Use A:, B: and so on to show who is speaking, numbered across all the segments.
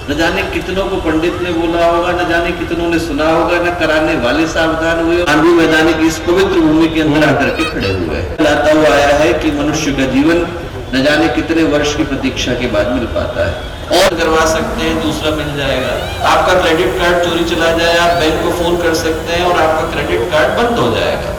A: न जाने कितनों को पंडित ने बोला होगा, न जाने कितनों ने सुना होगा, न कराने वाले सावधान हुए। मानवी मैदान की इस पवित्र भूमि के अंदर आकर के खड़े हुए हैं। लाता हुआ आया है कि मनुष्य का जीवन न जाने कितने वर्ष की प्रतीक्षा के बाद मिल पाता है। और करवा सकते हैं, दूसरा मिल जाएगा। आपका क्रेडिट कार्ड चोरी चला जाए, आप बैंक को फोन कर सकते हैं और आपका क्रेडिट कार्ड बंद हो जाएगा।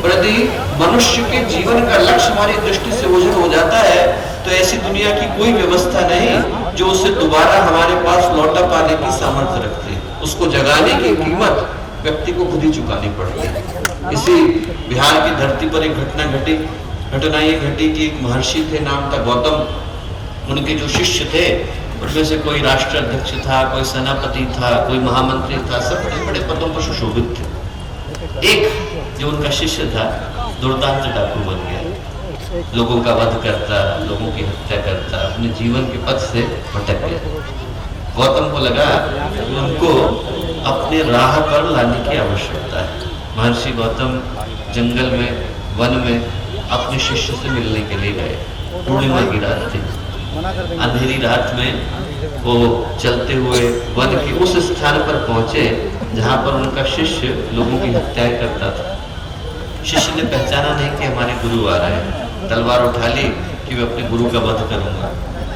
A: यदि मनुष्य के जीवन का लक्ष्य हमारी दृष्टि से ओझल हो जाता है तो ऐसी दुनिया की कोई व्यवस्था नहीं जो उसे दोबारा हमारे पास लौटा पाने की सामर्थ्य रखती है। उसको जगाने की कीमत व्यक्ति को खुद ही चुकानी पड़ती है। इसी बिहार की धरती पर एक घटना ये घटी कि एक महर्षि थे, नाम था गौतम। उनके जो शिष्य थे उनमें से कोई राष्ट्राध्यक्ष था, कोई सेनापति था, कोई महामंत्री था, सब बड़े बड़े पदों पर सुशोभित थे। एक जो उनका शिष्य था दुर्दांत डाकू बन गया, लोगों का वध करता, लोगों की हत्या करता, अपने जीवन के पथ से भटक गया। गौतम को लगा कि उनको अपने राह पर लाने की आवश्यकता है। महर्षि गौतम जंगल में, वन में अपने शिष्य से मिलने के लिए गए। पूर्णिमा की रात थी, अंधेरी रात में वो चलते हुए वन के उस स्थान पर पहुंचे जहां पर उनका शिष्य लोगों की हत्याएं करता था। शिष्य ने पहचाना नहीं कि हमारे गुरु आ रहे हैं, तलवार उठा ली कि मैं अपने गुरु का वध करूंगा।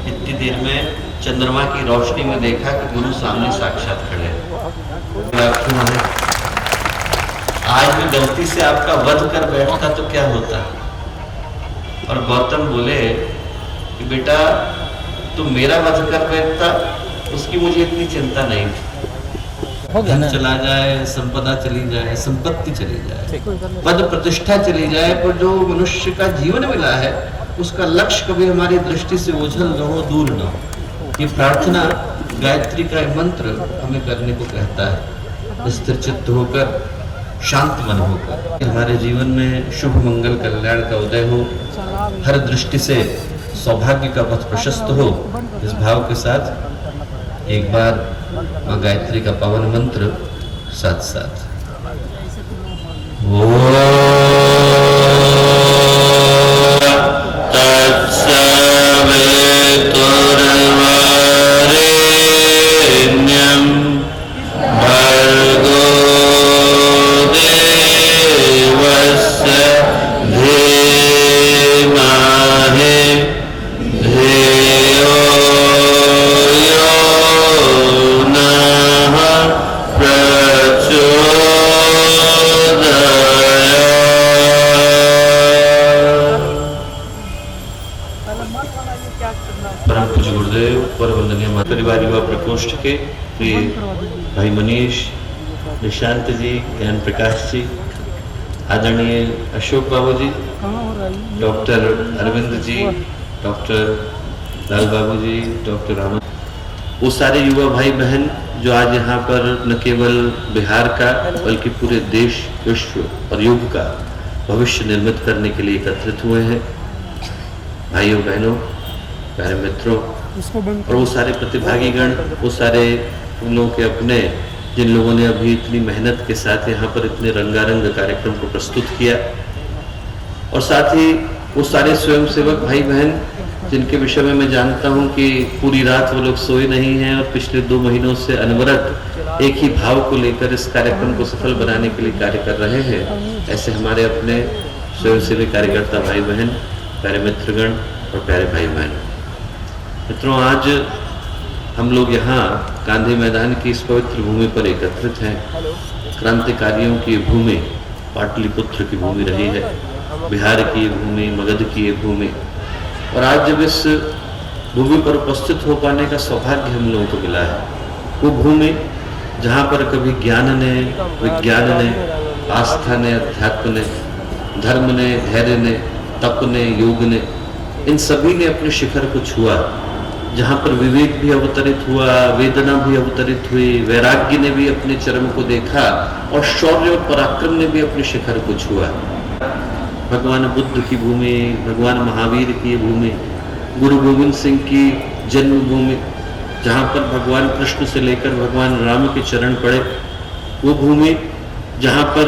A: इतनी देर में चंद्रमा की रोशनी में देखा कि गुरु सामने साक्षात खड़े हैं। आज भी गलती से आपका वध कर बैठता तो क्या होता। और गौतम बोले कि बेटा तू मेरा वध कर बैठता, उसकी मुझे इतनी चिंता नहीं थी। धन चला जाए, संपदा चली जाए, संपत्ति चली जाए, पद प्रतिष्ठा चली जाए, पर जो मनुष्य का जीवन मिला है उसका लक्ष्य कभी हमारी दृष्टि से ओझल न हो, दूर न हो। ये प्रार्थना गायत्री का मंत्र हमें करने को कहता है। स्थिर चित्त होकर, शांत मन होकर हमारे जीवन में शुभ मंगल कल्याण का उदय हो, हर दृष्टि से सौभाग्य का पथ प्रशस्त हो। इस भाव के साथ एक बार मां गायत्री का पावन मंत्र साथ साथ परम पूज्य गुरुदेव पर वंदनीय परिवार युवा प्रकोष्ठ के प्रिय भाई मनीष, निशांत जी, ज्ञान प्रकाश जी, आदरणीय अशोक बाबू जी, डॉक्टर अरविंद जी, डॉक्टर लाल बाबू जी, डॉक्टर रामन, वो सारे युवा भाई बहन जो आज यहाँ पर न केवल बिहार का बल्कि पूरे देश, विश्व और युग का भविष्य निर्मित करने के लिए एकत्रित हुए हैं। भाइयों बहनों, प्यारे मित्रों, और वो सारे प्रतिभागी गण, वो सारे उन लोगों के अपने, जिन लोगों ने अभी इतनी मेहनत के साथ यहाँ पर इतने रंगारंग कार्यक्रम को प्रस्तुत किया, और साथ ही वो सारे स्वयंसेवक भाई बहन जिनके विषय में मैं जानता हूँ कि पूरी रात वो लोग सोए नहीं हैं और पिछले 2 महीनों से अनवरत एक ही भाव को लेकर इस कार्यक्रम को सफल बनाने के लिए कार्य कर रहे हैं। ऐसे हमारे अपने स्वयंसेवी कार्यकर्ता भाई बहन, प्यारे मित्रगण और प्यारे भाई बहन, मित्रों, आज हम लोग यहाँ गांधी मैदान की इस पवित्र भूमि पर एकत्रित हैं। क्रांतिकारियों की भूमि पाटलिपुत्र की भूमि रही है, बिहार की भूमि, मगध की भूमि, और आज जब इस भूमि पर उपस्थित हो पाने का सौभाग्य हम लोगों को मिला है, वो भूमि जहाँ पर कभी ज्ञान ने, विज्ञान ने, आस्था ने, अध्यात्म ने, धर्म ने, धैर्य ने, तप ने, योग ने, इन सभी ने अपने शिखर को छुआ, जहाँ पर विवेक भी अवतरित हुआ, वेदना भी अवतरित हुई, वैराग्य ने भी अपने चरम को देखा और शौर्य और पराक्रम ने भी अपने शिखर को छुआ। भगवान बुद्ध की भूमि, भगवान महावीर की भूमि, गुरु गोविंद सिंह की जन्मभूमि, जहाँ पर भगवान कृष्ण से लेकर भगवान राम के चरण पड़े, वो भूमि जहाँ पर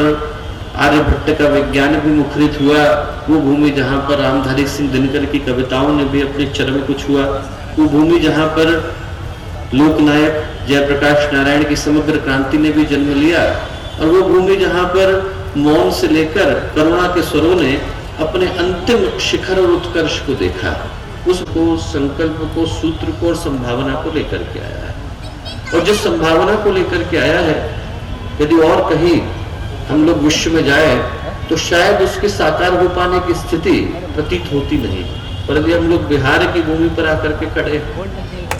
A: आर्यभट्ट का विज्ञान भी मुखरित हुआ, वो भूमि जहाँ पर रामधारी सिंह दिनकर की कविताओं ने भी अपने चरम को छुआ, वो भूमि जहाँ पर लोकनायक जयप्रकाश नारायण की समग्र क्रांति ने भी जन्म लिया। और वो भूमि जहां पर मौन से लेकर करुणा के स्वरों ने अपने अंतिम शिखर और उत्कर्ष को देखा, उसको, संकल्प को, सूत्र को और संभावना को लेकर के आया है। और जिस संभावना को लेकर के आया है, यदि और कहीं हम लोग विश्व में जाए तो शायद उसके साकार हो पाने की स्थिति प्रतीत होती नहीं, पर यदि हम लोग बिहार की भूमि पर आकर के खड़े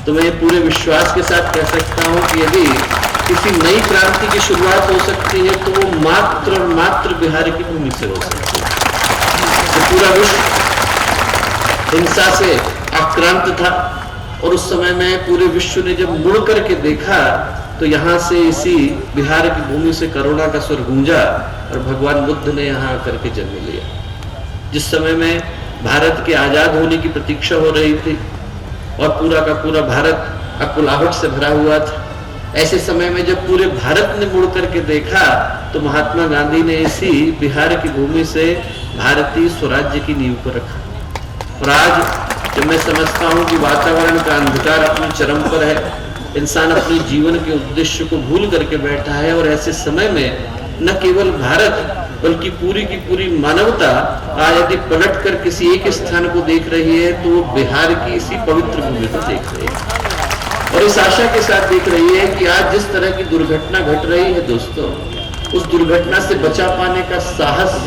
A: तो मैं पूरे विश्वास के साथ कह सकता हूं कि यदि किसी नई क्रांति की शुरुआत हो सकती है तो वो मात्र और मात्र बिहार की भूमि से हो सकती है। तो पूरा विश्व हिंसा से आक्रांत था और उस समय में पूरे विश्व ने जब मुड़ करके देखा तो यहाँ से इसी बिहार की भूमि से करुणा का स्वर गूंजा और भगवान बुद्ध ने यहाँ आकर के जन्म लिया। जिस समय में भारत के आजाद होने की प्रतीक्षा हो रही थी और पूरा का पूरा भारत अकुलाहट से भरा हुआ था, ऐसे समय में जब पूरे भारत ने मुड़ करके देखा तो महात्मा गांधी ने इसी बिहार की भूमि से भारतीय स्वराज्य की नींव को रखा। और आज जब मैं समझता हूं कि वातावरण का अंधकार अपने चरम पर है, इंसान अपने जीवन के उद्देश्य को भूल करके बैठा है, और ऐसे समय में न केवल भारत बल्कि पूरी की पूरी मानवता आज यदि पलट कर किसी एक स्थान को देख रही है तो वो बिहार की इसी पवित्र भूमि को देख रही है और इस आशा के साथ देख रही है कि आज जिस तरह की दुर्घटना घट रही है दोस्तों, उस दुर्घटना से बचा पाने का साहस,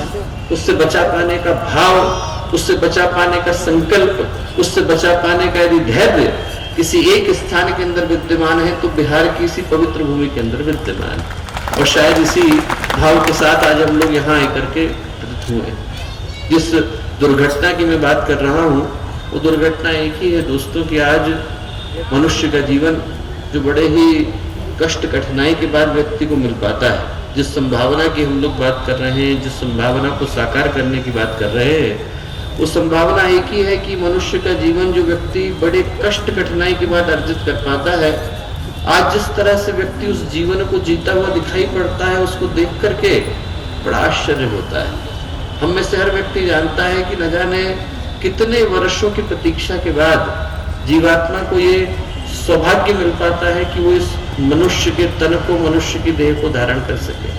A: उससे बचा पाने का भाव, उससे बचा पाने का संकल्प, उससे बचा पाने का यदि धैर्य किसी एक स्थान के अंदर विद्यमान है तो बिहार की इसी पवित्र भूमि के अंदर विद्यमान है। और शायद इसी भाव के साथ आज हम लोग यहाँ आकर के हुए। जिस दुर्घटना की मैं बात कर रहा हूँ वो दुर्घटना एक ही है दोस्तों कि आज मनुष्य का जीवन जो बड़े ही कष्ट कठिनाई के बाद व्यक्ति को मिल पाता है, जिस संभावना की हम लोग बात कर रहे हैं, जिस संभावना को साकार करने की बात कर रहे हैं, वो संभावना एक ही है कि मनुष्य का जीवन जो व्यक्ति बड़े कष्ट कठिनाई के बाद अर्जित कर पाता है, आज जिस तरह से व्यक्ति उस जीवन को जीता हुआ दिखाई पड़ता है, उसको देख करके बड़ा आश्चर्य होता है। हम में से हर व्यक्ति जानता है कि न जाने कितने वर्षों की प्रतीक्षा के बाद जीवात्मा को ये सौभाग्य मिल पाता है कि वो इस मनुष्य के तन को, मनुष्य की देह को धारण कर सके।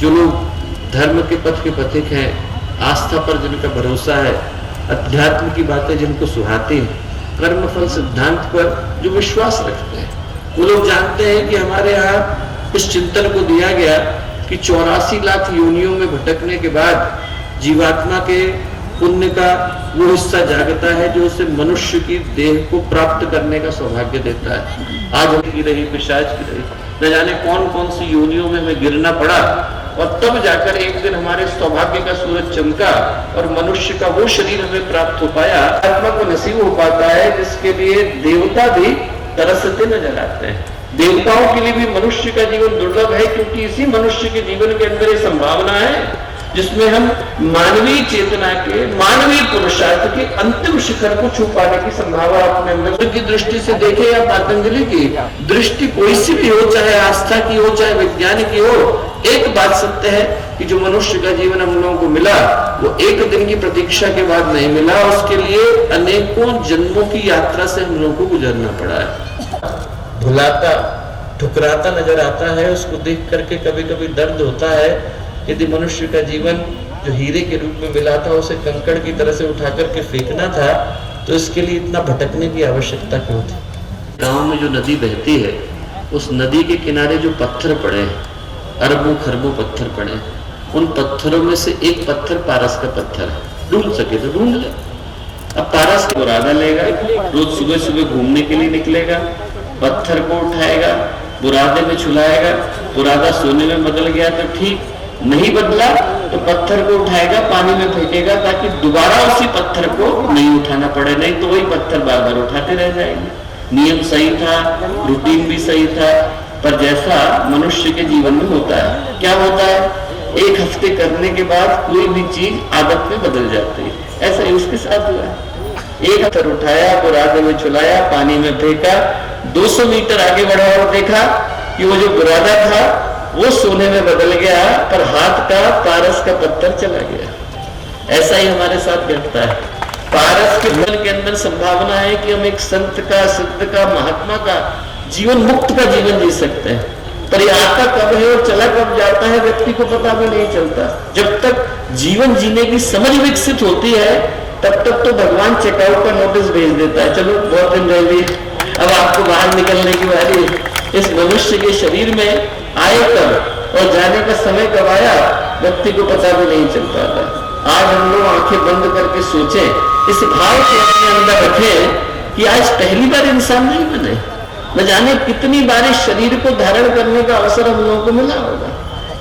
A: जो लोग धर्म के पथ के पथिक हैं, आस्था पर जिनका भरोसा है, अध्यात्म की बातें जिनको सुहाती हैं, कर्मफल सिद्धांत पर जो विश्वास रखते हैं, वो लोग जानते हैं कि हमारे यहाँ इस चिंतन को दिया गया कि 84 लाख योनियों में भटकने के बाद जीवात्मा के पुण्य का वो हिस्सा जागता है जो उसे मनुष्य की देह को प्राप्त करने का सौभाग्य देता है। आज हम की रही, पिशाच की रही, न जाने कौन कौन सी योनियों में हमें गिरना पड़ा और तब जाकर एक दिन हमारे सौभाग्य का सूरज चमका और मनुष्य का वो शरीर हमें प्राप्त हो पाया, आत्मा को नसीब हो पाता है, जिसके लिए देवता भी तरसते नजर आते हैं। देवताओं के लिए भी मनुष्य का जीवन दुर्लभ है क्योंकि इसी मनुष्य के जीवन के अंदर ये संभावना है जिसमें हम मानवीय चेतना के, मानवीय पुरुषार्थ के अंतिम शिखर को छू पाने की संभावना अपने अंदर की दृष्टि से देखें या पतंजलि की दृष्टि कोई सी भी हो, चाहे आस्था की हो, चाहे विज्ञान की हो, एक बात सत्य है कि जो मनुष्य का जीवन हम लोगों को मिला वो एक दिन की प्रतीक्षा के बाद नहीं मिला, उसके लिए अनेकों जन्मों की यात्रा से हम लोगों को गुजरना पड़ा है। भुलाता ठुकराता नजर आता है, उसको देख करके कभी कभी दर्द होता है। यदि मनुष्य का जीवन जो हीरे के रूप में मिला था उसे कंकड़ की तरह से उठा करके फेंकना था तो इसके लिए इतना भटकने की आवश्यकता क्यों थी। गांव में जो नदी बहती है उस नदी के किनारे जो पत्थर पड़े हैं, अरबों खरबों पत्थर पड़े हैं, उन पत्थरों में से एक पत्थर पारस का पत्थर है। ढूंढ सके तो ढूंढ ले। अब पारस का बुरादा लेगा, रोज सुबह सुबह घूमने के लिए निकलेगा, पत्थर को उठाएगा, बुरादे में छुलाएगा, बुरादा सोने में बदल गया तो ठीक, नहीं बदला तो पत्थर को उठाएगा, पानी में फेंकेगा ताकि दोबारा उसी पत्थर को नहीं उठाना पड़े, नहीं तो वही पत्थर बार बार उठाते रह जाएंगे। नियम सही था, रूटीन भी सही था, पर जैसा मनुष्य के जीवन में होता है, क्या होता है, एक हफ्ते करने के बाद कोई भी चीज आदत में बदल जाती है। ऐसा ही उसके साथ हुआ है। एक पत्थर उठाया, बुरादे में छुलाया, पानी में फेंका, 200 मीटर आगे बढ़ा और देखा कि वो जो बुरादा था वो सोने में बदल गया, पर हाथ का पारस का पत्थर चला गया। ऐसा ही हमारे साथ घटता है। पारस के मन के अंदर संभावना है कि हम एक संत का, सिद्ध का, महात्मा का
B: जीवन मुक्त का जीवन जी सकते हैं। पर ये आता कब है और चला कब जाता है व्यक्ति को पता भी नहीं चलता। जब तक जीवन जीने की समझ विकसित होती है तब तक तो भगवान चेकआउट का नोटिस भेज देता है, चलो बहुत दिन रह गए, अब आपको बाहर निकलने की बारी। इस मनुष्य के शरीर में आए कब और जाने का समय कब आया व्यक्ति को पता भी नहीं चल पाता। आज हम लोग आंखें बंद करके सोचें, इस भाव से अपने अंदर रखें कि आज पहली बार इंसान नहीं बने, न जाने कितनी बार इस शरीर को धारण करने का अवसर हम लोगों को मिला होगा।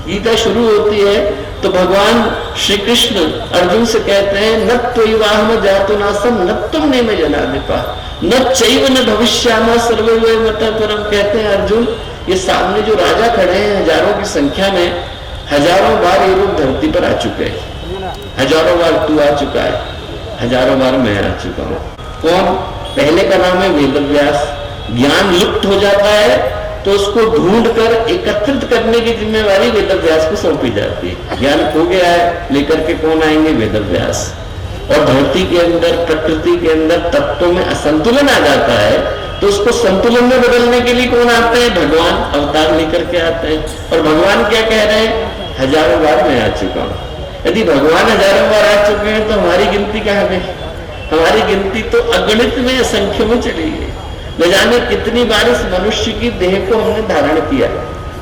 B: गीता शुरू होती है तो भगवान श्री कृष्ण अर्जुन से कहते हैं न त्वयिवाहम जातुनासम न तुम ने में जनाधिपा न चैव न भविष्यामा सर्वैव मता परम। कहते हैं अर्जुन, ये सामने जो राजा खड़े हैं हजारों की संख्या में, हजारों बार ये लोग धरती पर आ चुके हैं, हजारों बार तू आ चुका है, हजारों बार मैं आ चुका हूँ। कौन? पहले का नाम है वेदव्यास। ज्ञान लुप्त हो जाता है तो उसको ढूंढकर एकत्रित करने की जिम्मेवारी वेदव्यास को सौंपी जाती है। ज्ञान खो गया है, लेकर के कौन आएंगे? वेदव्यास। और धरती के अंदर, प्रकृति के अंदर तत्वों में असंतुलन आ जाता है तो उसको संतुलन में बदलने के लिए कौन आते हैं? भगवान अवतार लेकर के आते हैं। और भगवान क्या कह रहे हैं? हजारों बार मैं आ चुका हूँ। यदि भगवान हजारों बार आ चुके हैं तो हमारी गिनती कहाँ गई? हमारी गिनती तो अगणित में, असंख्य में चली गई। न जाने कितनी बार इस मनुष्य की देह को हमने धारण किया,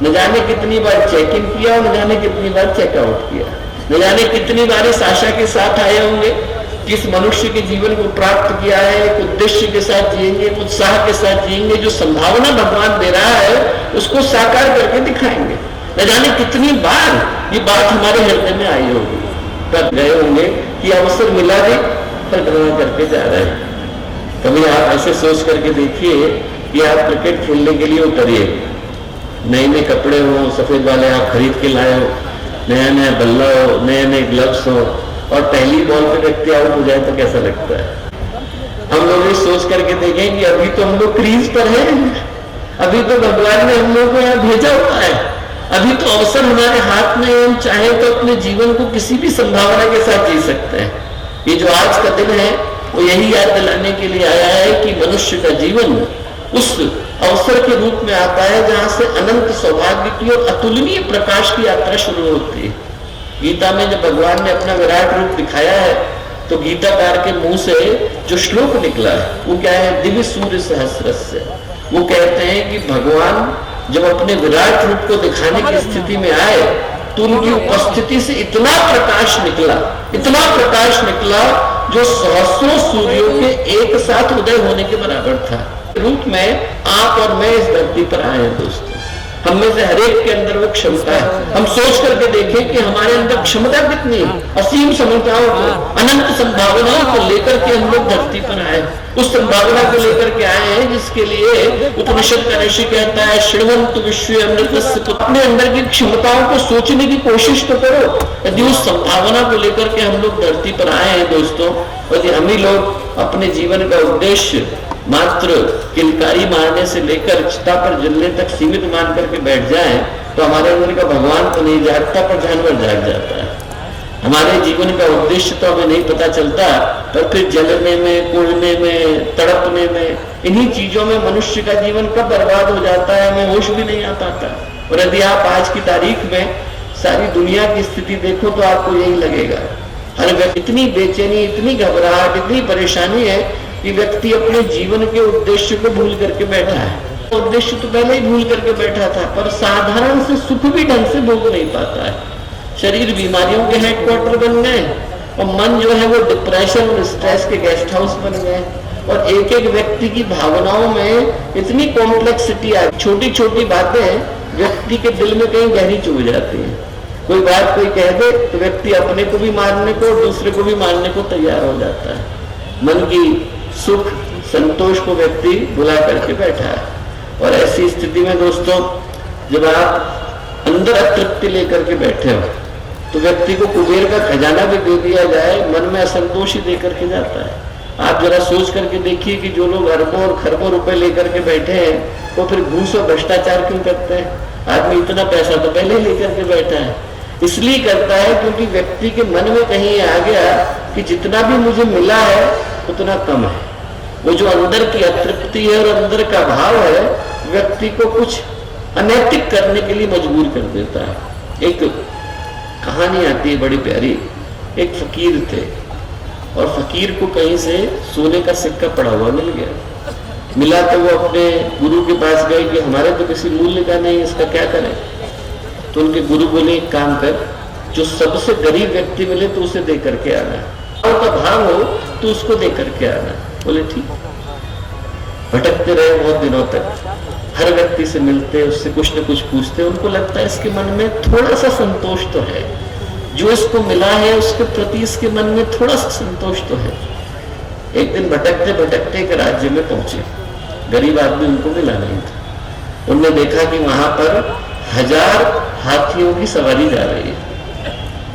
B: न जाने कितनी बार चेक इन किया और न जाने कितनी बार चेकआउट किया, न जाने कितनी बार इस आशा के साथ आए होंगे कि इस मनुष्य के जीवन को प्राप्त किया है, एक उद्देश्य के साथ जिएंगे, एक उत्साह के साथ जिएंगे, जो संभावना भगवान दे रहा है उसको साकार करके दिखाएंगे। न जाने कितनी बार ये बात हमारे हृदय में आई होगी, तब गए होंगे कि अवसर मिला दे पर ग्रहण करके जा रहे हैं। कभी आप ऐसे सोच करके देखिए कि आप क्रिकेट खेलने के लिए उतरिए, नए नए कपड़े हो, सफेद वाले आप खरीद के लाए हो, नया नया बल्ला हो, नए नए ग्लव्स हो, और पहली बॉल पे व्यक्ति आउट हो जाए तो कैसा लगता है? हम लोग ये सोच करके देखें कि अभी तो हम लोग क्रीज पर हैं, अभी तो भगवान ने हम लोग को यहाँ भेजा हुआ है, अभी तो अवसर हमारे हाथ में, हम चाहे तो अपने जीवन को किसी भी संभावना के साथ जी सकते हैं। ये जो आज का दिन है वो यही याद दिलाने के लिए आया है कि मनुष्य का जीवन उस अवसर के रूप में आता है जहां से अनंत सौभाग्य की और अतुलनीय प्रकाश की यात्रा शुरू होती है। गीता में जब भगवान ने अपना विराट रूप दिखाया है तो गीताकार के मुंह से जो श्लोक निकला है वो क्या है? दिव्य सूर्य सहस्रस्य। वो कहते हैं कि भगवान जब अपने विराट रूप को दिखाने की स्थिति में आए तो उनकी उपस्थिति से इतना प्रकाश निकला, इतना प्रकाश निकला जो सहस्रों सूर्यों के एक साथ उदय होने के बराबर था। रूप में आप और मैं इस धरती पर आए हैं दोस्तों। हम में से हर एक के अंदर वो क्षमता है। हम सोच करके देखें कि हमारे अंदर क्षमता कितनी है। असीम क्षमताओं को, अनंत संभावनाओं को लेकर के हम लोग धरती पर आए, उस संभावना को लेकर के आए हैं जिसके लिए उपनिषद का ऋषि कहता है श्रीमंत विश्व अमृतस्य। अपने अंदर की क्षमताओं को सोचने की कोशिश तो करो। यदि उस संभावना को लेकर के हम लोग धरती पर आए हैं दोस्तों, यदि हम ही लोग अपने जीवन का उद्देश्य मात्र किलकारी मारने से लेकर चिता पर जलने तक सीमित मान करके बैठ जाएं तो हमारे अंदर का भगवान तो नहीं जागता पर जानवर जाग जाता है। हमारे जीवन का उद्देश्य तो हमें नहीं पता चलता, पर फिर जलने में, कुड़ने में, तड़पने में, इन्हीं चीजों में मनुष्य का जीवन कब बर्बाद हो जाता है हमें होश भी नहीं आ पाता। और यदि आप आज की तारीख में सारी दुनिया की स्थिति देखो तो आपको यही लगेगा। हर व्यक्ति इतनी बेचैनी, इतनी घबराहट, इतनी परेशानी है कि व्यक्ति अपने जीवन के उद्देश्य को भूल करके बैठा है। उद्देश्य तो पहले ही भूल करके बैठा था, पर साधारण से सुख भी ढंग से भोग नहीं पाता है। शरीर बीमारियों के हेडक्वार्टर बन गए और मन जो है वो डिप्रेशन और स्ट्रेस के गेस्ट हाउस बन गए। और एक एक व्यक्ति की भावनाओं में इतनी कॉम्प्लेक्सिटी है, छोटी छोटी बातें व्यक्ति के दिल में कहीं गहरी चुभ जाती है। कोई बात कोई कह दे तो व्यक्ति अपने को भी मारने को, दूसरे को भी मारने को तैयार हो जाता है। मन की सुख संतोष को व्यक्ति बुला करके बैठा है। और ऐसी स्थिति में दोस्तों जब आप अंदर अतृप्ति लेकर के बैठे हो तो व्यक्ति को कुबेर का खजाना भी दे दिया जाए, मन में असंतोष ही दे करके जाता है। आप जरा सोच करके देखिए कि जो लोग अरबों और खरबों रुपए लेकर के बैठे हैं वो फिर घूस और भ्रष्टाचार क्यों करते हैं? आदमी इतना पैसा तो पहले लेकर के बैठा है, इसलिए करता है क्योंकि व्यक्ति के मन में कहीं आ गया कि जितना भी मुझे मिला है उतना कम है। वो जो अंदर की अतृप्ति है और अंदर का भाव है व्यक्ति को कुछ अनैतिक करने के लिए मजबूर कर देता है। एक कहानी आती है बड़ी प्यारी। एक फकीर थे और फकीर को कहीं से सोने का सिक्का पड़ा हुआ मिल गया। मिला तो वो अपने गुरु के पास गए कि हमारे तो किसी मूल्य का नहीं, इसका क्या करें। तो उनके गुरु बोले एक काम कर, जो सबसे गरीब व्यक्ति मिले तो उसे दे करके आना, और का भाव हो तो उसको दे करके आना। बोले ठीक। भटकते रहे बहुत दिनों तक, हर व्यक्ति से मिलते, उससे कुछ न कुछ पूछते। उनको लगता है इसके मन में थोड़ा सा संतोष तो है, जो इसको मिला है उसके प्रति इसके मन में थोड़ा सा संतोष तो है। एक दिन भटकते भटकते एक राज्य में पहुंचे। गरीब आदमी उनको मिला नहीं था। उनने देखा कि वहां पर 1000 हाथियों की सवारी जा रही है।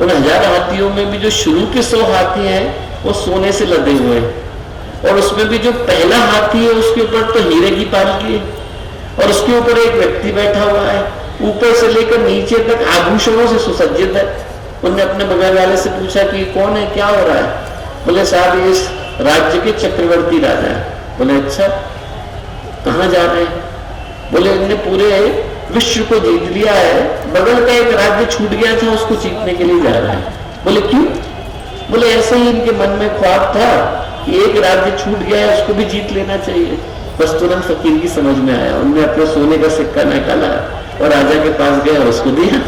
B: उन 1000 हाथियों में भी जो शुरू के 100 हाथी हैं वो सोने से लदे हुए हैं, और उसमें भी जो पहला हाथी है उसके ऊपर तो हीरे की पालकी है, और उसके ऊपर एक व्यक्ति बैठा हुआ है, ऊपर से लेकर नीचे तक आभूषणों से सुसज्जित है। उन्होंने अपने बगल वाले से पूछा कि कौन है, क्या हो रहा है। बोले साहब ये इस राज्य के चक्रवर्ती राजा है। बोले अच्छा, कहाँ जा रहे हैं। बोले इन्होंने पूरे विश्व को जीत लिया है, बगल का एक राज्य छूट गया था उसको जीतने के लिए जा रहे हैं। बोले क्यों। बोले ऐसे ही इनके मन में ख्वाब था कि एक राज्य छूट गया है उसको भी जीत लेना चाहिए। बस तुरंत फकीर की समझ में आया। उन्होंने अपने सोने का सिक्का निकाला और राजा के पास गया और उसको दिया।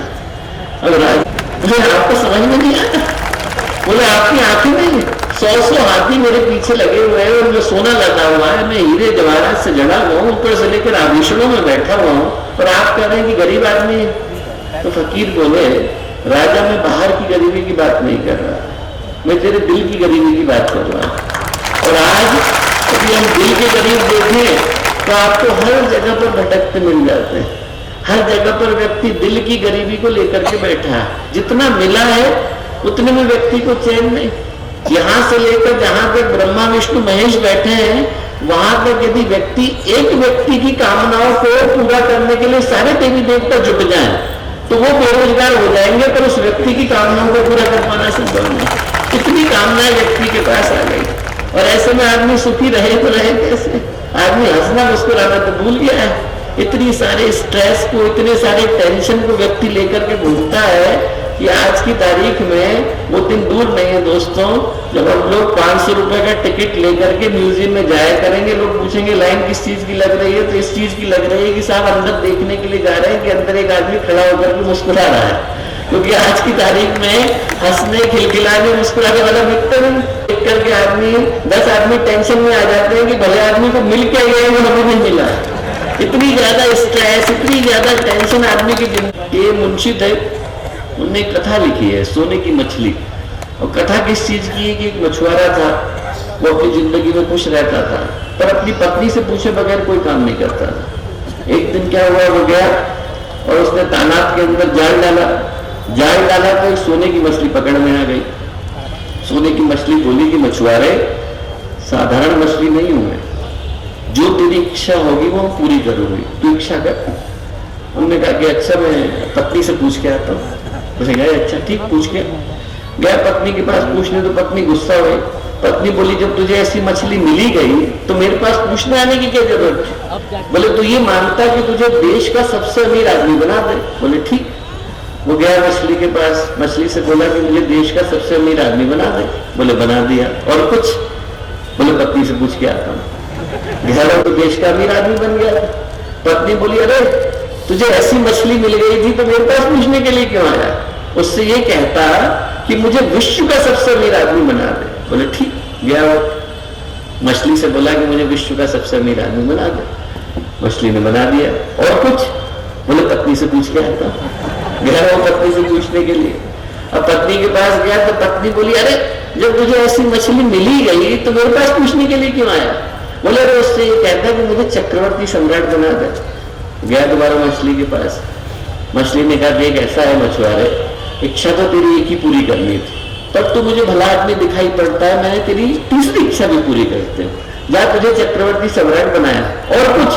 B: अब राजा बोले आपको समझ में नहीं आया। बोले आपकी आंखें नहीं, 100 हाथी मेरे पीछे लगे हुए हैं, उनमें सोना लगा हुआ है, मैं हीरे जवाहरात से जड़ा हुआ हूँ, ऊपर से लेकर आभूषणों में बैठा हुआ हूँ, और आप कह रहे हैं कि गरीब आदमी है। तो फकीर बोले राजा मैं बाहर की गरीबी की बात नहीं कर रहा, मैं तेरे दिल की गरीबी की बात कर रहा हूँ। और आज यदि हम दिल के गरीब देखें तो आपको हर जगह पर भटकते मिल जाते हैं। हर जगह पर व्यक्ति दिल की गरीबी को लेकर के बैठा है। जितना मिला है उतने में व्यक्ति को चैन नहीं। यहां से लेकर जहां तक ब्रह्मा विष्णु महेश बैठे हैं वहां तक यदि व्यक्ति एक व्यक्ति की कामनाओं को पूरा करने के लिए सारे देवी देवता जुट जाएं तो वो बेरोजगार हो जाएंगे, पर उस व्यक्ति की कामनाओं को पूरा कर पाना संभव नहीं। इतनी कामनाएं व्यक्ति के पास आ गई, और ऐसे में आदमी सुखी रहे तो रहे कैसे। आदमी हंसना मुस्कुराना तो भूल गया है। इतनी सारे स्ट्रेस को, इतने सारे टेंशन को व्यक्ति लेकर के घूमता है कि आज की तारीख में वो दिन दूर नहीं है दोस्तों जब हम लोग 500 रुपए का टिकट लेकर के म्यूजियम में जाया करेंगे। लोग पूछेंगे लाइन किस चीज की लग रही है, तो इस चीज की लग रही है कि साहब अंदर देखने के लिए जा रहे हैं कि अंदर एक आदमी खड़ा होकर के मुस्कुरा रहा है। क्योंकि आज की तारीख में हंसने, खिलखिलाने, मुस्कुराने वाला व्यक्ति देख करके आदमी 10 आदमी टेंशन में आ जाते हैं कि भले आदमी को मिल क्या गया वो हमें नहीं मिला। इतनी ज्यादा स्ट्रेस, इतनी ज्यादा टेंशन आदमी की जिंदगी। ये मुंशी थे, उनने कथा लिखी है सोने की मछली। और कथा किस चीज की है कि एक मछुआरा था, वो अपनी जिंदगी में खुश रहता था पर अपनी पत्नी से पूछे बगैर कोई काम नहीं करता था। एक दिन क्या हुआ, वो गया और उसने तालाब के अंदर जाल डाला तो एक सोने की मछली पकड़ में आ गई। सोने की मछली बोली कि मछुआरे साधारण मछली नहीं हूं मैं, जो तेरी इच्छा होगी वो हम पूरी करूंगी, तू इच्छा कर। उन्होंने कहा कि अच्छा मैं पत्नी से पूछ के आता हूँ। उसे गए, अच्छा ठीक, पूछ के गया पत्नी के पास पूछने, तो पत्नी गुस्सा हुई। पत्नी बोली जब तुझे ऐसी मछली मिली गई तो मेरे पास पूछने आने की क्या जरूरत है। बोले तू ये मानता कि तुझे देश का सबसे अमीर आदमी बना दे। बोले ठीक। वो गया मछली के पास, मछली से बोला कि मुझे देश का सबसे अमीर आदमी बना दे। बोले बना दिया। और कुछ? बोले पत्नी से पूछ के आता हूँ। गया तो देश का अमीर आदमी बन गया। पत्नी बोली अरे तुझे ऐसी मछली मिल गई थी तो मेरे पास पूछने के लिए क्यों आया। उससे ये कहता कि मुझे विश्व का सबसे अमीर आदमी बना दे। बोले ठीक। गया वो मछली से बोला कि मुझे विश्व का सबसे अमीर आदमी बना दे। मछली ने बना दिया। और कुछ? बोले पत्नी से पूछ के आता। गया वो पत्नी से पूछने के लिए। अब पत्नी के पास गया तो पत्नी बोली अरे जब तुझे ऐसी मछली मिली गई तो मेरे पास पूछने के लिए क्यों आया। बोले अरे उससे ये कहता कि मुझे चक्रवर्ती सम्राट बना दे। गया दोबारा मछली के पास। मछली ने कहा देख ऐसा है मछुआरे, इच्छा तो तेरी एक ही पूरी करनी थी, तब तो मुझे भला आदमी दिखाई पड़ता है, मैंने तेरी तीसरी इच्छा भी पूरी करते हैं, जा तुझे चक्रवर्ती सम्राट बनाया। और कुछ?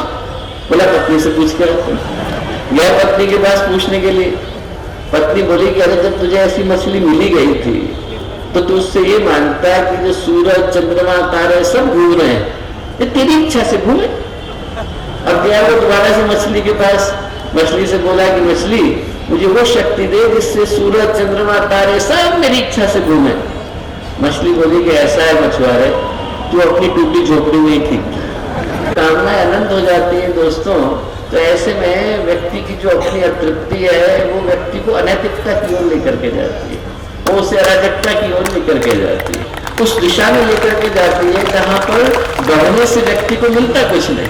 B: बोला पत्नी से पूछ के गया पत्नी के पास पूछने के लिए। पत्नी बोली कि अरे जब तुझे ऐसी मछली मिली गई थी तो तू उससे ये मानता है कि जो सूरज, चंद्रमा, तारे सब घूम रहे हैं, ये तेरी इच्छा से घूमे। अब गया वो दोबारा से मछली के पास, मछली से बोला कि मछली मुझे वो शक्ति दे जिससे सूरज चंद्रमा तारे सब मेरी इच्छा से घूमे। मछली बोली कि ऐसा है मछुआरे, तू अपनी टूटी झोपड़ी में ही ठीक है। कामनाएं अनंत हो जाती है दोस्तों। तो ऐसे में व्यक्ति की जो अपनी अतृप्ति है वो व्यक्ति को अनैतिकता की ओर लेकर के जाती है, वो उसे अराजकता की ओर लेकर के जाती है, उस दिशा में लेकर के जाती है जहां पर बढ़ने से व्यक्ति को मिलता कुछ नहीं।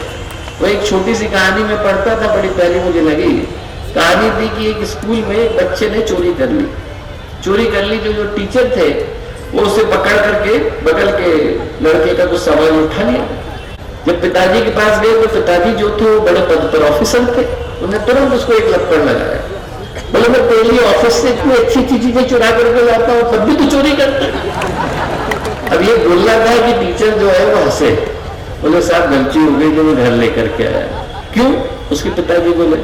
B: वो एक छोटी सी कहानी में पढ़ता था, बड़ी प्यारी मुझे लगी। कहानी थी कि एक स्कूल में एक बच्चे ने चोरी कर ली। जो टीचर थे वो उसे पकड़ करके बगल के लड़के का कुछ सामान उठा लिया। जब पिताजी के पास गए तो पिताजी जो थे वो बड़े पद पर ऑफिसर थे, उन्हें तुरंत उसको एक लपड़ लगाया। बोले मैं तेरी ऑफिस से इतनी अच्छी चीजें चुरा करके लाता हूँ, तब भी तू चोरी करता है। अब ये बोलना था कि टीचर जो है वो हंसे, बोले साहब गलती हो गई जो मैं घर लेकर के आया। क्यों? उसके पिताजी बोले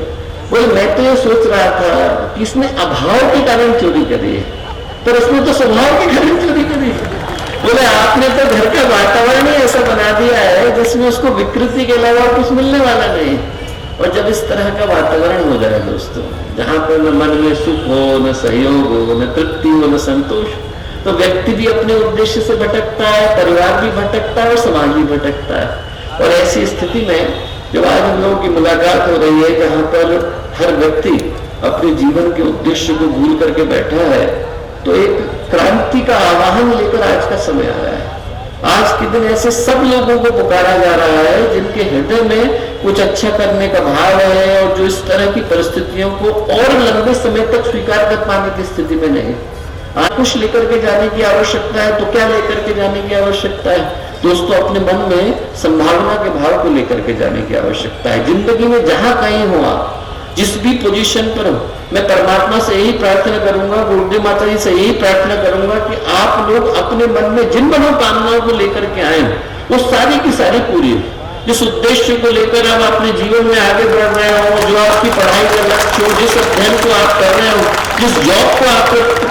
B: मैं तो ये सोच रहा था कि इसने अभाव के कारण चोरी करी है, पर उसने तो स्वभाव के कारण चोरी करी है। बोले आपने तो घर का वातावरण ही ऐसा बना दिया है जिसमें उसको विकृति के अलावा कुछ मिलने वाला नहीं। और जब इस तरह का वातावरण हो जाए दोस्तों, जहां पर न मन में सुख हो, न सहयोग हो, न तृप्ति हो, न संतोष, तो व्यक्ति भी अपने उद्देश्य से भटकता है, परिवार भी भटकता है और समाज भी भटकता है। और ऐसी स्थिति में जब आज हम लोगों की मुलाकात हो रही है जहां पर हर व्यक्ति अपने जीवन के उद्देश्य को भूल करके बैठा है, तो एक क्रांति का आवाहन लेकर आज का समय आया है। आज के दिन ऐसे सब लोगों को पुकारा जा रहा है जिनके हृदय में कुछ अच्छा करने का भाव है और जो इस तरह की परिस्थितियों को और लंबे समय तक स्वीकार कर पाने की स्थिति में नहीं। आज कुछ लेकर के जाने की आवश्यकता है, तो क्या लेकर के जाने की आवश्यकता है दोस्तों? अपने मन में संभावना के भाव को लेकर के जाने की आवश्यकता है। जिंदगी में जहां कहीं हो, आप जिस भी पोजीशन पर हो, मैं परमात्मा से यही प्रार्थना करूंगा, गुरुदेव माता जी से यही प्रार्थना करूंगा कि आप लोग अपने मन में जिन मनोकामनाओं को लेकर के आए वो सारी की सारी पूरी हो। जिस उद्देश्य को लेकर आप अपने जीवन में आगे बढ़ रहे हो, जो आपकी पढ़ाई का लक्ष्य हो, जिस अध्ययन को आप कर रहे हो, जिस जॉब को आप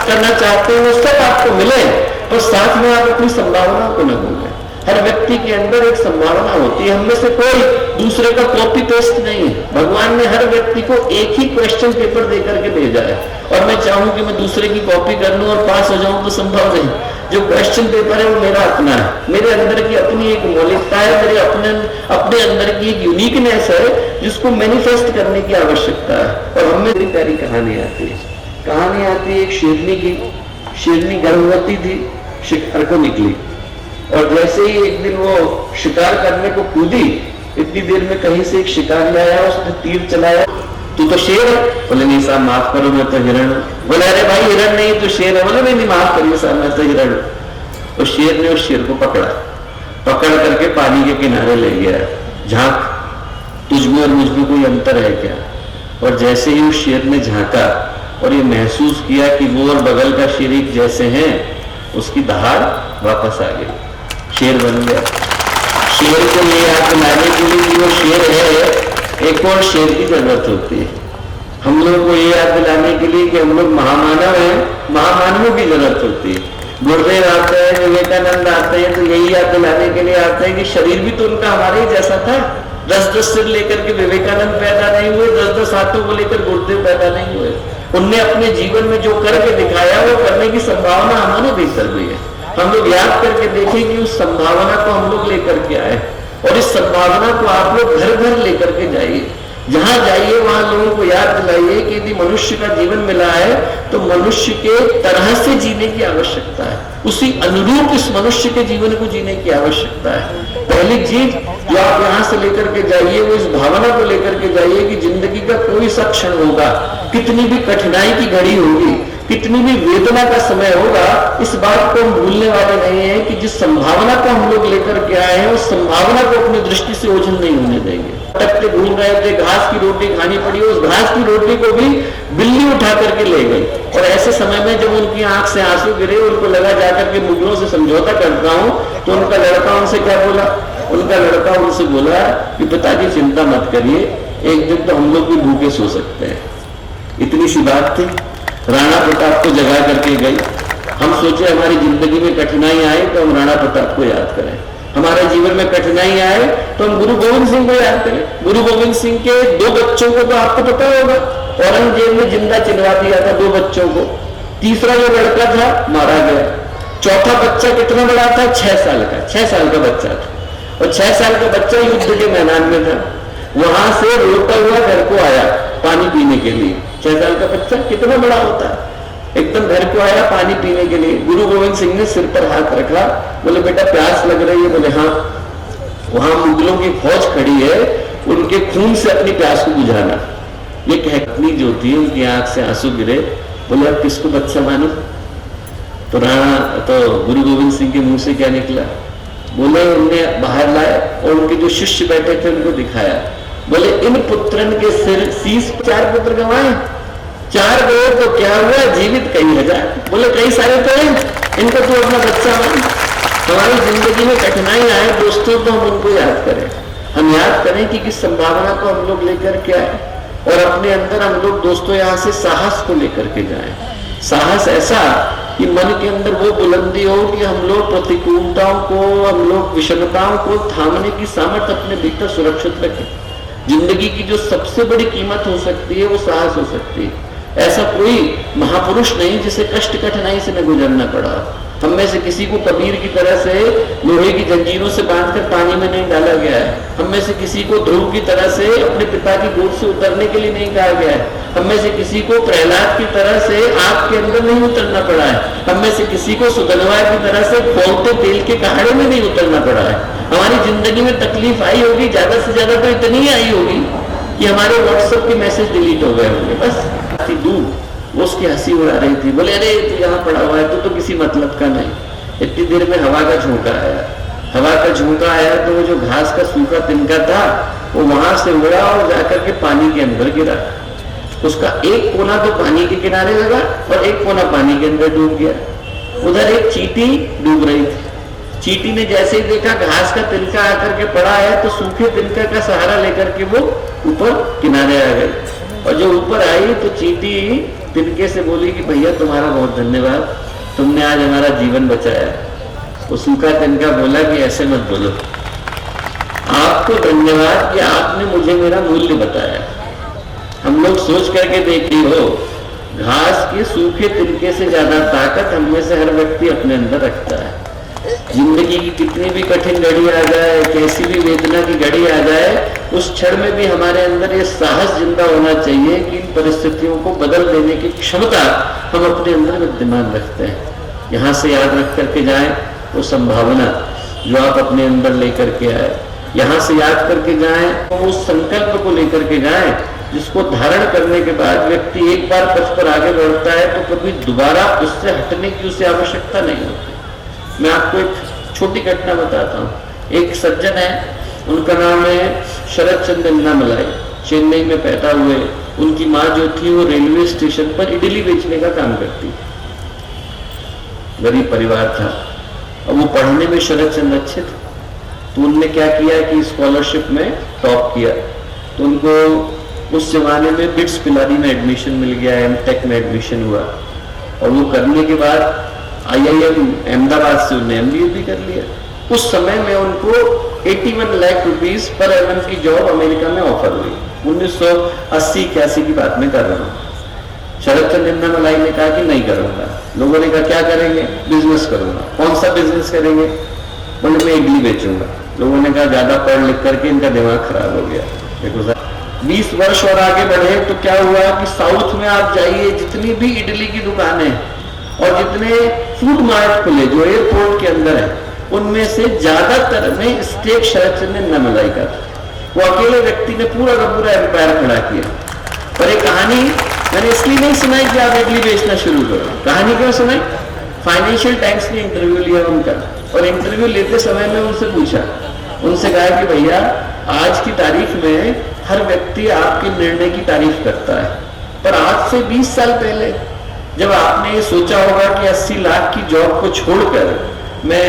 B: करना चाहते हो, वो सब आपको मिले, और साथ में आप अपनी संभावनाओं को न भूलें। हर व्यक्ति के अंदर एक संभावना होती है, हममें से कोई दूसरे का कॉपी पेस्ट नहीं है। भगवान ने हर व्यक्ति को एक ही क्वेश्चन पेपर देकर के भेजा है, और मैं चाहूं कि मैं दूसरे की कॉपी कर लूं और पास हो जाऊं तो संभव नहीं। जो क्वेश्चन पेपर है वो मेरा अपना है, मेरे अंदर की अपनी एक मौलिकता है, मेरे अपने अंदर की एक यूनिकनेस है जिसको मैनिफेस्ट करने की आवश्यकता है। और हमें बड़ी प्यारी कहानी आती है एक शेरनी की। शेरनी गर्भवती थी, शिकार को निकली, और जैसे ही एक दिन वो शिकार करने को कूदी, इतनी देर में कहीं से एक शिकारी आया, उसने तीर चलाया। तू तो शेर है? बोले नहीं साहब माफ करो, मैं तो हिरण हूं। बोले अरे भाई हिरण नहीं तो शेर है। बोले नहीं माफ करिए साहब, मैं तो हिरण हूं। उस शेर ने उस शेर को पकड़ करके पानी के किनारे ले गया। झांक, तुझमें और मुझमें कोई अंतर है क्या? और जैसे ही उस शेर ने झांका और ये महसूस किया कि वो और बगल का शेर एक जैसे हैं, उसकी दहाड़ वापस आ गई, शेर बन गया। शेर को ये याद दिलाने के लिए कि वो शेर है, एक और शेर की जरूरत होती है। हम लोग को ये याद दिलाने के लिए कि हम लोग महामानव हैं, महामानवों की जरूरत होती है। गुरुदेव आते हैं, विवेकानंद आते हैं, तो यही याद दिलाने के लिए आते हैं कि शरीर भी तो उनका हमारे ही जैसा था। 10-10 सिर लेकर के विवेकानंद पैदा नहीं हुए, 10-10 हाथों को लेकर गुरुदेव पैदा नहीं हुए। उनने अपने जीवन में जो करके दिखाया वो करने की संभावना हमारे भीतर भी है। हम लोग याद करके देखें कि उस संभावना को हम लोग लेकर के आए, और इस संभावना को आप लोग घर घर लेकर के जाइए। जहां जाइए वहां लोगों को याद दिलाइए कि यदि मनुष्य का जीवन मिला है तो मनुष्य के तरह से जीने की आवश्यकता है, उसी अनुरूप इस मनुष्य के जीवन को जीने की आवश्यकता है। पहली चीज जो आप यहाँ से लेकर के जाइए वो इस भावना को लेकर के जाइए कि जिंदगी का कोई सा क्षण होगा, कितनी भी कठिनाई की घड़ी होगी, कितनी भी वेदना का समय होगा, इस बात को हम भूलने वाले नहीं है कि जिस संभावना को हम लोग लेकर के आए हैं उस संभावना को अपनी दृष्टि से ओझल नहीं होने देंगे। भटकते घूम रहे थे, घास की रोटी खानी पड़ी, उस घास की रोटी को भी बिल्ली उठा करके ले गई। और ऐसे समय में जब उनकी आंख से आंसू गिरे, उनको लगा जाकर के मुगलों से समझौता करता हूं, तो उनका लड़का उनसे क्या बोला? उनका लड़का उनसे बोला कि पिताजी चिंता मत करिए, एक दिन तो हम लोग भी भूखे सो सकते हैं। इतनी सी बात थी, राणा प्रताप को जगा करके गई। हम सोचे हमारी जिंदगी में कठिनाई आए तो हम राणा प्रताप को याद करें, हमारे जीवन में कठिनाई आए तो हम गुरु गोविंद सिंह को याद करें। गुरु गोविंद सिंह के 2 बच्चों को तो आपको पता होगा, औरंगजेब ने जिंदा चिनवा दिया था 2 बच्चों को। तीसरा जो लड़का था मारा गया। चौथा बच्चा कितना बड़ा था? 6 साल का। 6 साल का बच्चा था, और 6 साल का बच्चा युद्ध के मैदान में था। वहां से रोता हुआ घर को आया पानी पीने के लिए। 6 साल का बच्चा कितना बड़ा होता है, एकदम घर को आया पानी पीने के लिए। गुरु गोविंद सिंह ने सिर पर हाथ रखा, बोले बेटा प्यास लग रही है? बोले हाँ। वहां मुगलों की फौज खड़ी है, उनके खून से अपनी प्यास को बुझाना। ये कहनी जो थी, उनकी आंख से आंसू गिरे। बोले अब किसको बच्चा मानो? तो गुरु गोविंद सिंह के मुंह से क्या निकला? बोले उनने बाहर लाए और उनके जो शिष्य बैठे थे उनको दिखाया। बोले इन पुत्रन के सिर शीश 4 पुत्र गंवाए, 4 गए तो क्या हुआ? जीवित कई हजार। बोले कई सारे तो हैं, इनको तो अपना बच्चा मान। हमारी जिंदगी में कठिनाई आए दोस्तों तो हम उनको याद करें। हम याद करें कि किस संभावना को हम लोग लेकर के आए, और अपने अंदर हम लोग दोस्तों यहाँ से साहस को लेकर के जाएं। साहस ऐसा कि मन के अंदर वो बुलंदी हो कि हम लोग प्रतिकूलताओं को, हम लोग विषमताओं को थामने की सामर्थ्य अपने भीतर सुरक्षित रखें। जिंदगी की जो सबसे बड़ी कीमत हो सकती है वो साहस हो सकती है। ऐसा कोई महापुरुष नहीं जिसे कष्ट कठिनाई से न गुजरना पड़ा। हम में से किसी को कबीर की तरह से लोहे की जंजीरों से बांधकर पानी में नहीं डाला गया है। हम में से किसी को ध्रुव की तरह से अपने पिता की गोद से उतरने के लिए नहीं कहा गया है। हम में से किसी को प्रहलाद की तरह से आग के अंदर नहीं उतरना पड़ा है। हम में से किसी को सुगन्धवा की तरह से खौलते तेल के कहाड़े में नहीं उतरना पड़ा है। हमारी जिंदगी में तकलीफ आई होगी, ज्यादा से ज्यादा तो इतनी ही आई होगी कि हमारे व्हाट्सएप के मैसेज डिलीट हो गए होंगे। बस दूर वो उसकी हंसी उड़ा रही थी। बोले अरे तू यहाँ पड़ा हुआ है, तो किसी मतलब का नहीं। इतनी देर में हवा का झोंका आया। हवा का झोंका आया तो वो जो घास का सूखा तिनका था वो वहां से उड़ा और जाकर के पानी के अंदर गिरा। उसका एक कोना तो पानी के किनारे लगा और एक कोना पानी के अंदर डूब गया। उधर एक चींटी डूब रही थी। चींटी ने जैसे ही देखा घास का तिनका आकर के पड़ा है तो सूखे तिनका का सहारा लेकर के वो ऊपर किनारे आ गई। और जो ऊपर आई तो चींटी तिनके से बोली कि भैया तुम्हारा बहुत धन्यवाद, तुमने आज हमारा जीवन बचाया। वो सूखा तिनका बोला कि ऐसे मत बोलो, आपको धन्यवाद कि आपने मुझे मेरा मूल्य बताया। हम लोग सोच करके देखी हो, घास के सूखे तिनके से ज्यादा ताकत हम में से हर व्यक्ति अपने अंदर रखता है। जिंदगी की कितनी भी कठिन घड़ी आ जाए, कैसी भी वेदना की घड़ी आ जाए, उस क्षण में भी हमारे अंदर ये साहस जिंदा होना चाहिए कि इन परिस्थितियों को बदल देने की क्षमता हम अपने अंदर विद्यमान रखते हैं। यहाँ से याद रख करके जाएं वो संभावना जो आप अपने अंदर लेकर के आए। यहाँ से याद करके जाएं तो उस संकल्प को लेकर के जाएं जिसको धारण करने के बाद व्यक्ति एक बार पथ पर आगे बढ़ता है तो कभी दोबारा उससे हटने की उसे आवश्यकता नहीं होती। मैं आपको एक छोटी घटना बताता हूँ। एक सज्जन है, उनका नाम है शरद चंद्र अन्नामलाई, चेन्नई में पैदा हुए। उनकी माँ जो थी वो रेलवे स्टेशन पर इडली बेचने का काम करती, गरीब परिवार था। अब वो पढ़ने में शरद चंद्र अच्छे थे तो उनने क्या किया कि स्कॉलरशिप में टॉप किया। तो उनको उस जमाने में बिट्स पिलानी में एडमिशन मिल गया, एमटेक में एडमिशन हुआ। और वो करने के बाद IIM अहमदाबाद से उन्हें MBA भी कर लिया। उस समय में उनको 81 लाख रुपीस पर एनम की जॉब अमेरिका में ऑफर हुई। 1980-81 की बात में कर रहा हूँ। शरद चंद्र अन्नामलाई ने कहा कि नहीं करूंगा। लोगों ने कहा क्या करेंगे? बिजनेस करूंगा। कौन सा बिजनेस करेंगे? बोले मैं इडली बेचूंगा। लोगों ने कहा ज्यादा पढ़ लिख करके इनका दिमाग खराब हो गया। देखो सर, 20 वर्ष और आगे बढ़े तो क्या हुआ कि साउथ में आप जाइए, जितनी भी इडली की दुकानें और जितने फूड मार्ट खुले जो एयरपोर्ट के अंदर है, उनमें से ज्यादातर में स्टेक शरद चंद्र अन्नामलाई का था। वो अकेले व्यक्ति ने पूरा का पूरा एम्पायर खड़ा किया। और एक कहानी मैंने इसलिए नहीं सुनाई कि आप इडली बेचना शुरू करो। कहानी क्यों सुनाई? फाइनेंशियल टाइम्स ने इंटरव्यू लिया उनका, और इंटरव्यू लेते समय में उनसे पूछा, उनसे कहा कि भैया आज की तारीख में हर व्यक्ति आपके निर्णय की तारीफ करता है, पर आज से 20 साल पहले जब आपने ये सोचा होगा कि 80 लाख की जॉब को छोड़कर मैं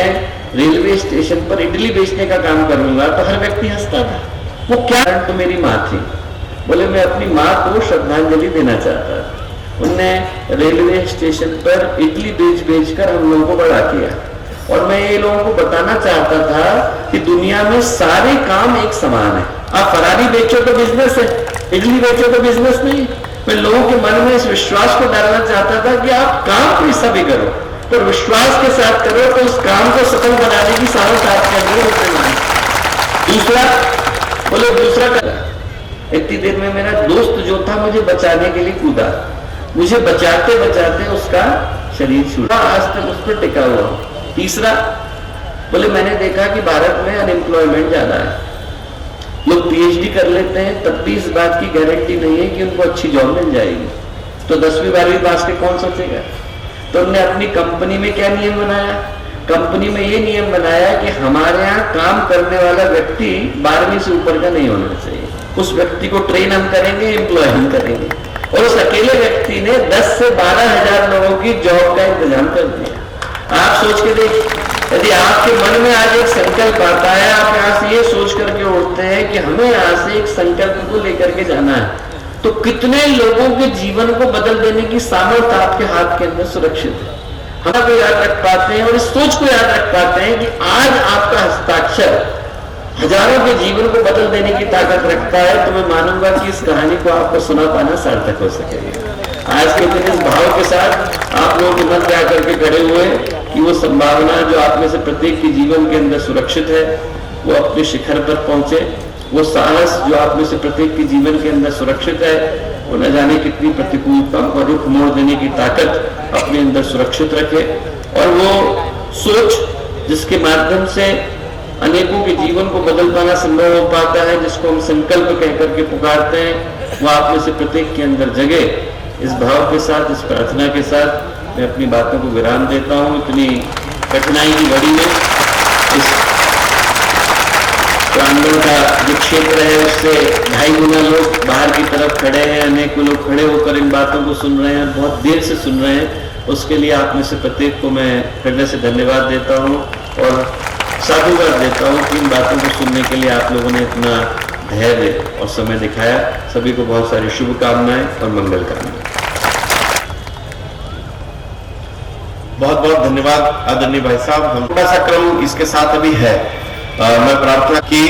B: रेलवे स्टेशन पर इडली बेचने का काम करूंगा, तो हर व्यक्ति हंसता था। वो क्या? तो मेरी माँ थी। बोले मैं अपनी माँ को श्रद्धांजलि देना चाहता था। उनने रेलवे स्टेशन पर इडली बेच कर हम लोगों को बड़ा किया। और मैं ये लोगों को बताना चाहता था कि दुनिया में सारे काम एक समान है। आप फरारी बेचो तो बिजनेस है, बिजली बेचो तो बिजनेस नहीं। मैं लोगों के मन में इस विश्वास को डालना चाहता था कि आप काम कैसा भी करो पर विश्वास के साथ करो तो उस काम को सफल बनाने की सामर्थ आपके अंदर विद्यमान है। दूसरा बोले दूसरा करा, इतनी देर में मेरा दोस्त जो था मुझे बचाने के लिए कूदा, मुझे बचाते बचाते उसका शरीर छूटा, आज तक उस पर टिका हुआ। तीसरा बोले मैंने देखा कि भारत में अनएम्प्लॉयमेंट ज्यादा है, लोग पीएचडी कर लेते हैं तब भी इस बात की गारंटी नहीं है कि उनको अच्छी जॉब मिल जाएगी। तो 10वीं 12वीं पास के कौन सोचेगा? तो उन्होंने अपनी कंपनी में क्या नियम बनाया? कंपनी में ये नियम बनाया कि हमारे यहाँ काम करने वाला व्यक्ति 12वीं से ऊपर का नहीं होना चाहिए। उस व्यक्ति को ट्रेन हम करेंगे, एम्प्लॉय हम करेंगे। और उस अकेले व्यक्ति ने 10 से 12 हजार लोगों की जॉब का इंतजाम कर दिया। आप सोच के देखिए, यदि आपके मन में आज एक संकल्प आता है, आप यहाँ से ये सोच करके उठते हैं कि हमें यहाँ से एक संकल्प को लेकर के जाना है, तो कितने लोगों के जीवन को बदल देने की सामर्थ्य आपके हाथ के अंदर सुरक्षित है। हम को याद रख पाते हैं और इस सोच को याद रख पाते हैं कि आज आपका हस्ताक्षर हजारों के जीवन को बदल देने की ताकत रखता है, तो मैं मानूंगा कि इस कहानी को आपको सुना पाना सार्थक हो सकेगा। आज के दिन इस भाव के साथ आप लोगों के मन में आकर के खड़े हुए कि वो संभावना जो आप में से प्रत्येक के जीवन के अंदर सुरक्षित है वो अपने शिखर पर पहुंचे, वो साहस जो आप में से प्रत्येक के जीवन के अंदर सुरक्षित है वो न जाने कितनी प्रतिकूलताओं का रुख मोड़ देने की ताकत अपने अंदर सुरक्षित रखे, और वो सोच जिसके माध्यम से अनेकों के जीवन को बदल पाना संभव हो पाता है, जिसको हम संकल्प कह करके पुकारते हैं, वो आप में से प्रत्येक के अंदर जगे। इस भाव के साथ, इस प्रार्थना के साथ मैं अपनी बातों को विराम देता हूँ। इतनी कठिनाई की घड़ी में इस प्रांगण का जो क्षेत्र है उससे 2.5 गुना लोग बाहर की तरफ खड़े हैं, अनेकों लोग खड़े होकर इन बातों को सुन रहे हैं, बहुत देर से सुन रहे हैं। उसके लिए आप में से प्रत्येक को मैं हृदय से धन्यवाद देता हूँ और साधुवाद देता हूँ कि इन बातों को सुनने के लिए आप लोगों ने इतना धैर्य और समय दिखाया। सभी को बहुत सारी शुभकामनाएं और मंगल कामनाएं।
C: बहुत बहुत धन्यवाद आदरणीय भाई साहब। हम थोड़ा सा क्रम इसके साथ अभी है। मैं प्रार्थना की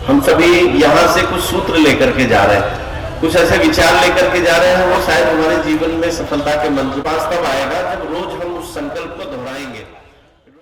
C: हम सभी यहाँ से कुछ सूत्र लेकर के जा रहे हैं, कुछ ऐसे विचार लेकर के जा रहे हैं, वो शायद हमारे जीवन में सफलता के मंत्र पास तब आएगा जब रोज हम